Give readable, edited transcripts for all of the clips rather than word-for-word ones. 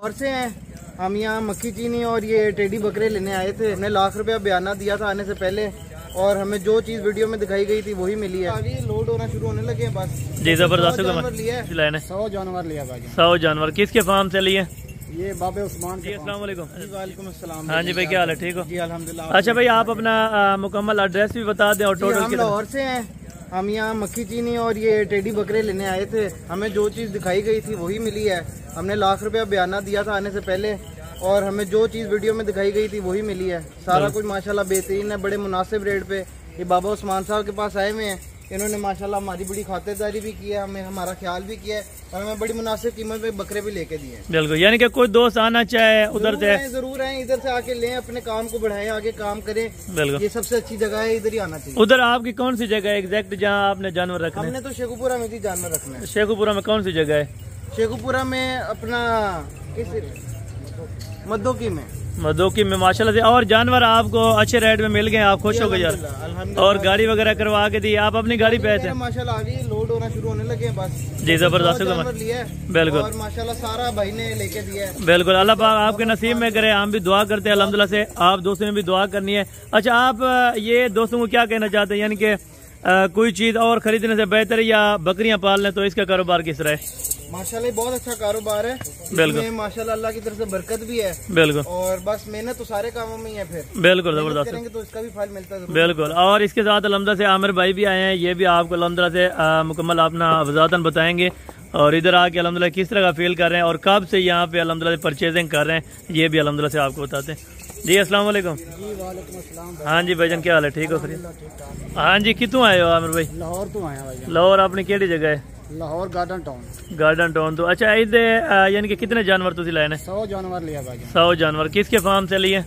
और से हैं हम यहाँ मक्खी चीनी और ये टेडी बकरे लेने आए थे। हमने लाख रुपया बयाना दिया था आने से पहले और हमें जो चीज़ वीडियो में दिखाई गई थी वही मिली है। आगे लोड होना शुरू होने लगे हैं बस। जी जबरदस्त 100 जानवर लिया भाई। 100 जानवर किसके फार्म से लिए? ये बाबे उस्मान के। अस्सलाम वालेकुम। वालेकुम अस्सलाम। हाँ जी भाई, क्या हाल है? ठीक हो? जी अल्हम्दुलिल्लाह। अच्छा भाई, आप अपना मुकम्मल एड्रेस भी बता दें और टोटल। हम लाहौर से हैं। हम यहाँ मक्खी चीनी और ये टेडी बकरे लेने आए थे। हमें जो चीज़ दिखाई गई थी वही मिली है। हमने लाख रुपया बयाना दिया था आने से पहले और हमें जो चीज़ वीडियो में दिखाई गई थी वही मिली है। सारा कुछ माशाल्लाह बेहतरीन है, बड़े मुनासिब रेट पे। ये बाबा उस्मान साहब के पास आए हुए हैं। इन्होंने माशाल्लाह हमारी बड़ी खातिरदारी भी की है, हमें हमारा ख्याल भी किया है और हमें बड़ी मुनासिब कीमत पे बकरे भी लेके दिए। बिल्कुल, यानी कि कोई दोस्त आना चाहे उधर से जरूर है, इधर से आके लें, अपने काम को बढ़ाएं, आगे काम करें। बिल्कुल, ये सबसे अच्छी जगह है, इधर ही आना चाहिए। उधर आपकी कौन सी जगह है एग्जैक्ट जहाँ आपने जानवर रखना? हमने तो शेखुपुरा में थी जानवर रखना है। शेखुपुरा में कौन सी जगह है? शेखुपुरा में अपना किस मदोकी में माशाल्लाह से। और जानवर आपको अच्छे रेट में मिल गए, आप खुश हो गए यार? और गाड़ी वगैरह करवा के दी? आप अपनी गाड़ी पे थे? माशाल्लाह अभी लोड होना शुरू होने लगे हैं बस। जी जबरदस्त। बिल्कुल, और माशाल्लाह सारा भाई ने लेके दिया है। बिल्कुल, अल्लाह पाक आपके नसीब में करे। हम भी दुआ करते हैं अल्हम्दुलिल्लाह से, आप दोस्तों ने भी दुआ करनी है। अच्छा, आप ये दोस्तों को क्या कहना चाहते हैं, यानी कि कोई चीज और खरीदने से बेहतर या बकरियां पाल लें, तो इसका कारोबार किस तरह है? माशाल्लाह बहुत अच्छा कारोबार है। बिल्कुल, माशाल्लाह अल्लाह की तरफ से बरकत भी है। बिल्कुल, और बस मेहनत तो सारे कामों में ही है। फिर बिल्कुल जबरदस्त करेंगे तो इसका भी फल मिलता है। बिल्कुल। और इसके साथ अल्हम्दुलिल्लाह से आमिर भाई भी आए हैं, ये भी आपको अल्हम्दुलिल्लाह से मुकम्मल अपना वजातन बताएंगे और इधर आके अल्हम्दुलिल्लाह किस तरह का फील कर रहे हैं और कब से यहाँ पे अल्हम्दुलिल्लाह परचेजिंग कर रहे हैं, ये भी अल्हम्दुलिल्लाह से आपको बताते हैं। जी अस्सलाम वालेकुम। हाँ जी भाईजान, क्या हाल है? ठीक हो? हाँ जी, कितों आए हो आमिर भाई? लाहौर तो आया भाई। लाहौर अपनी केड़ी जगह है? Lahore garden town. तो अच्छा, इधर यानी कि कितने जानवर तुझे लाए? 100 जानवर लिया भाई। 100 जानवर किसके फार्म से लिए?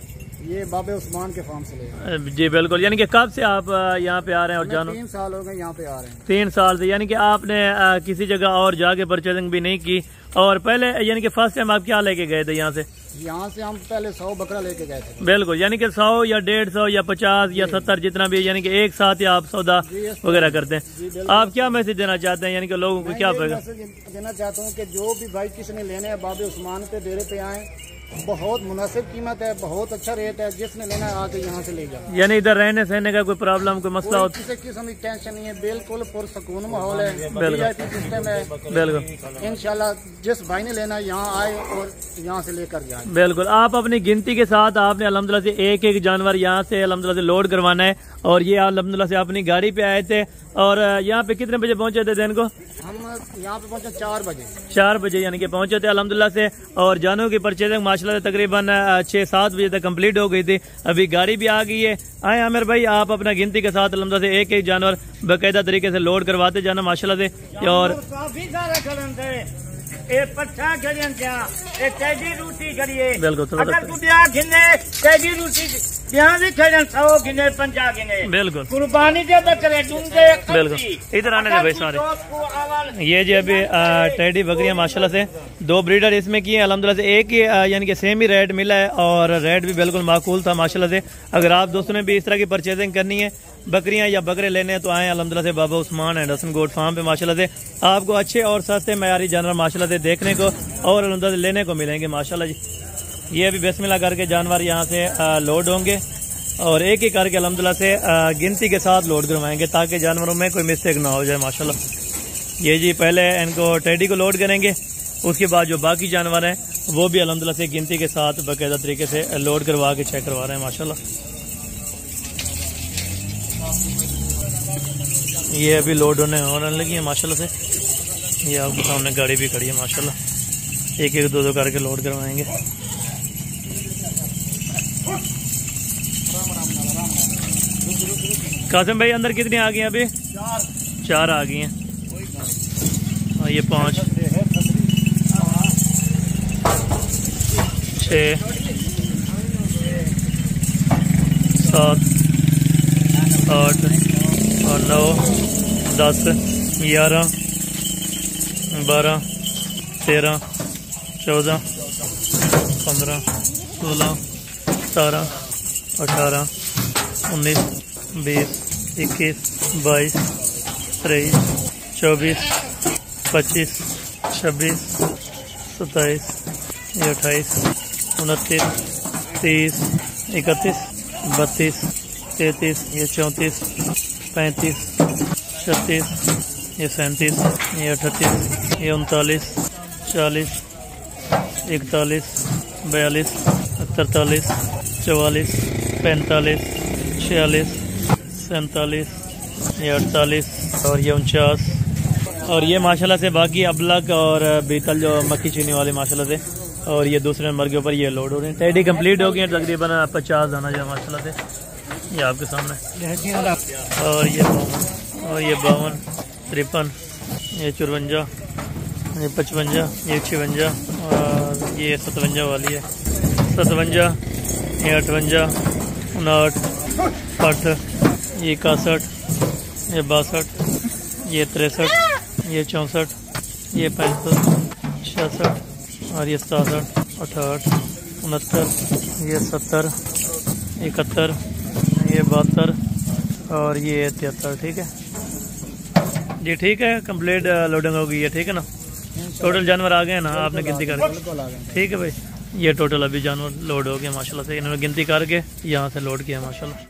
ये बाबे उस्मान के फार्म से लिया। जी बिल्कुल, यानी कि कब से आप यहाँ पे आ रहे हैं? और जानवर 3 साल हो गए यहाँ पे आ रहे हैं। 3 साल से, यानी कि आपने किसी जगह और जाके परचेजिंग भी नहीं की? और पहले यानी कि फर्स्ट टाइम आप क्या लेके गए थे यहाँ से? यहाँ से हम पहले 100 बकरा लेके गए थे। बिल्कुल, यानी कि 100 या 150 या 50 या 70 जितना भी, यानी कि एक साथ ही आप सौदा वगैरह करते हैं। आप क्या मैसेज देना चाहते हैं, यानी कि लोगों को क्या देना चाहता हूँ कि जो भी भाई किसी ने लेने हैं बाबे उस्मान पे डेरे पे आए, बहुत मुनासिब कीमत है, बहुत अच्छा रेट है। जिसने लेना है आके यहाँ से ले जाओ। यानी इधर रहने सहने का कोई प्रॉब्लम, कोई मसला हो? किसी किस्म की टेंशन नहीं है, बिल्कुल पुरसकून माहौल है, सिस्टम है। बिल्कुल, इंशाल्लाह जिस भाई ने लेना है यहाँ आए और यहाँ से लेकर जाए। बिल्कुल, आप अपनी गिनती के साथ आपने अल्हम्दुलिल्लाह से एक जानवर यहाँ से अल्हम्दुलिल्लाह से लोड करवाना है। और ये अल्हम्दुलिल्लाह से अपनी गाड़ी पे आए थे। और यहाँ पे कितने बजे पहुंचे थे दिन को? हम यहाँ पे पहुंचे 4 बजे। 4 बजे यानी कि पहुंचे थे अल्हम्दुलिल्लाह से। और जानों की परचेजिंग माशाल्लाह तकरीबन 6-7 बजे तक कंप्लीट हो गई थी। अभी गाड़ी भी आ गई है। आए आमिर भाई, आप अपना गिनती के साथ अल्हम्दुलिल्लाह से एक जानवर बाकायदा तरीके से लोड करवाते जाना माशाल्लाह से। और काफी सारा बिल्कुल कुर्बानी बिल्कुल। इधर आने दे भाई सारे। ये जी अभी टेडी बकरियां माशाल्लाह से 2 ब्रीडर इसमें किए अल्हम्दुलिल्लाह से। एक ही यानी कि सेम ही रेट मिला है और रेट भी बिल्कुल माकूल था माशाल्लाह से। अगर आप दोस्तों ने भी इस तरह की परचेजिंग करनी है, बकरियां या बकरे लेने हैं, तो आए अल्हम्दुलिल्लाह से Baba Usman and Hasan goat farm पे माशाल्लाह से। आपको अच्छे और सस्ते मयारी जानवर माशाल्लाह से देखने को और अल्हम्दुलिल्लाह से लेने को मिलेंगे माशाल्लाह जी। ये अभी बिस्मिल्लाह करके जानवर यहाँ से लोड होंगे और एक ही करके अल्हम्दुलिल्लाह से गिनती के साथ लोड करवाएंगे ताकि जानवरों में कोई मिस्टेक ना हो जाए माशाल्लाह। ये जी पहले इनको टेडी को लोड करेंगे, उसके बाद जो बाकी जानवर हैं वो भी अल्हम्दुलिल्लाह से गिनती के साथ बाकायदा तरीके से लोड करवा के चेक करवा रहे हैं माशाल्लाह। ये अभी लोड होने लगी है माशाल्लाह से। ये आपके सामने गाड़ी भी खड़ी है माशाल्लाह। एक 2 करके लोड करवाएंगे। कासिम भाई, अंदर कितनी आ गई हैं अभी? 4 आ गई हैं। और ये 5 6 7 8 और 9 10 11 12 13 14 15 16 17 18 19 20 21 22 23 24 25 26 27 ये 28, 29, 30, 31, 32, 33, ये 34, 35, 36, ये 37, ये 38, ये 39, 40, 41, 42, 43, 44, 45, 46, 47, ये 48 और ये 49। और ये माशाल्लाह से बाकी अबलक और बीतल जो मक्खी चीनी वाले माशाल्लाह से। और ये दूसरे नंबर के ऊपर ये लोड हो रहे हैं। टेडी कंप्लीट हो गई है तकरीबन 50 दाना जो माशाल्लाह से ये आपके सामने। और ये 52, 53, ये 54, ये 55, ये 56 और ये 57 वाली है। 57, ये 58, 59, 60, ये 61, ये 62, ये 63, ये 64, ये 65, 66 और ये 67, 68, 69, ये 70, 71, ये 72 और ये 73। ठीक है जी, ठीक है, कंप्लीट लोडिंग हो गई है। ठीक है ना, टोटल जानवर आ गए ना, आपने गिनती करके। ठीक है भाई, ये टोटल अभी जानवर लोड हो गए माशाल्लाह से। इन्होंने गिनती करके यहाँ से लोड किया माशाल्लाह।